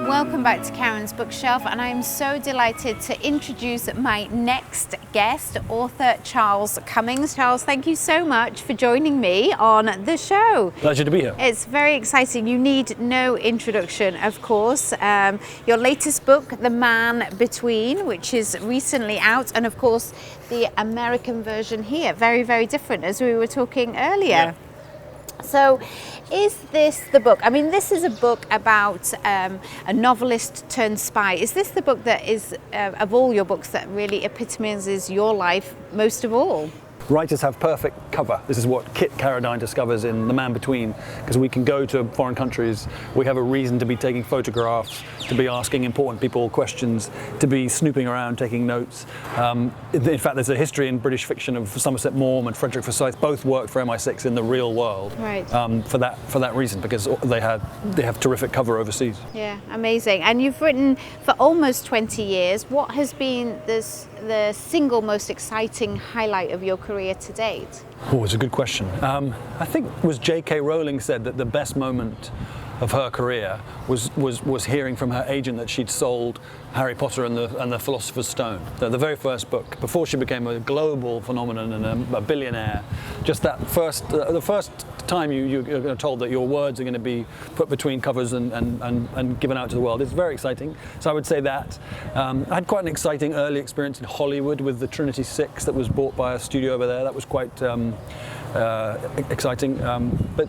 Welcome back to Karen's Bookshelf, and I am so delighted to introduce my next guest, author Charles Cumming. Charles, thank you so much for joining me on the show. Pleasure to be here. It's very exciting. You need no introduction, of course. Your latest book, The Man Between, which is recently out, and of course the American version here, very, very different, as we were talking earlier. Yeah. So is this the book? I mean, this is a book about a novelist turned spy. Is this the book that is, of all your books, that really epitomizes your life most of all? Writers have perfect cover. This is what Kit Carradine discovers in The Man Between, because we can go to foreign countries, we have a reason to be taking photographs, to be asking important people questions, to be snooping around, taking notes. In fact, there's a history in British fiction of Somerset Maugham and Frederick Forsyth, both worked for MI6 in the real world. Right. For that reason, because they have terrific cover overseas. Yeah, amazing. And you've written for almost 20 years. What has been the single most exciting highlight of your career to date? Oh, it's a good question. I think it was J.K. Rowling said that the best moment of her career was hearing from her agent that she'd sold Harry Potter and the Philosopher's Stone, the very first book, before she became a global phenomenon and a billionaire. Just that the first time you're told that your words are going to be put between covers and given out to the world. It's very exciting. So I would say that. I had quite an exciting early experience in Hollywood with the Trinity 6 that was bought by a studio over there. That was quite exciting. But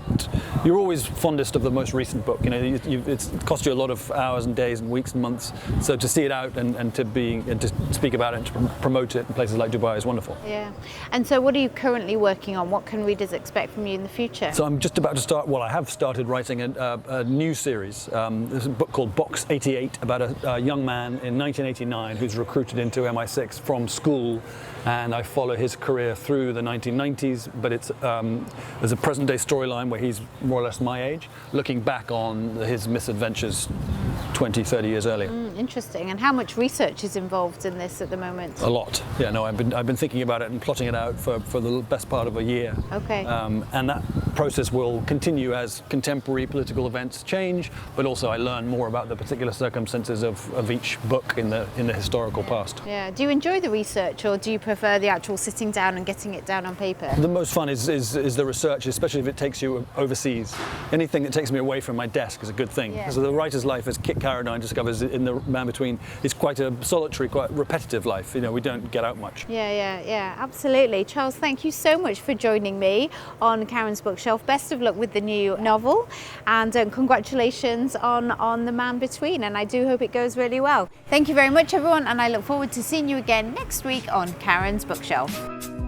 you're always fondest of the most recent book. You know, it's cost you a lot of hours and days and weeks and months. So to see it out and to speak about it and to promote it in places like Dubai is wonderful. Yeah. And so what are you currently working on? What can readers expect from you in the future? So I'm just about to start, well, I have started writing a new series. There's a book called Box 88 about a young man in 1989 who's recruited into MI6 from school, and I follow his career through the 1990s, but there's a present-day storyline where he's more or less my age, looking back on his misadventures 20, 30 years earlier. Interesting. And how much research is involved in this at the moment? A lot. Yeah, no, I've been thinking about it and plotting it out for the best part of a year. Okay. And that process will continue as contemporary political events change, but also I learn more about the particular circumstances of each book in the historical past. Yeah. Do you enjoy the research, or do you prefer the actual sitting down and getting it down on paper? The most fun is the research, especially if it takes you overseas. Anything that takes me away from my desk is a good thing. Yeah. So the writer's life, as Kit Carradine discovers in The Man Between, is quite a solitary, quite repetitive life. You know, we don't get out much. Yeah, absolutely. Charles, thank you so much for joining me on Karen's Bookshelf. Best of luck with the new novel, and congratulations on The Man Between, and I do hope it goes really well. Thank you very much, everyone, and I look forward to seeing you again next week on Karen's Bookshelf.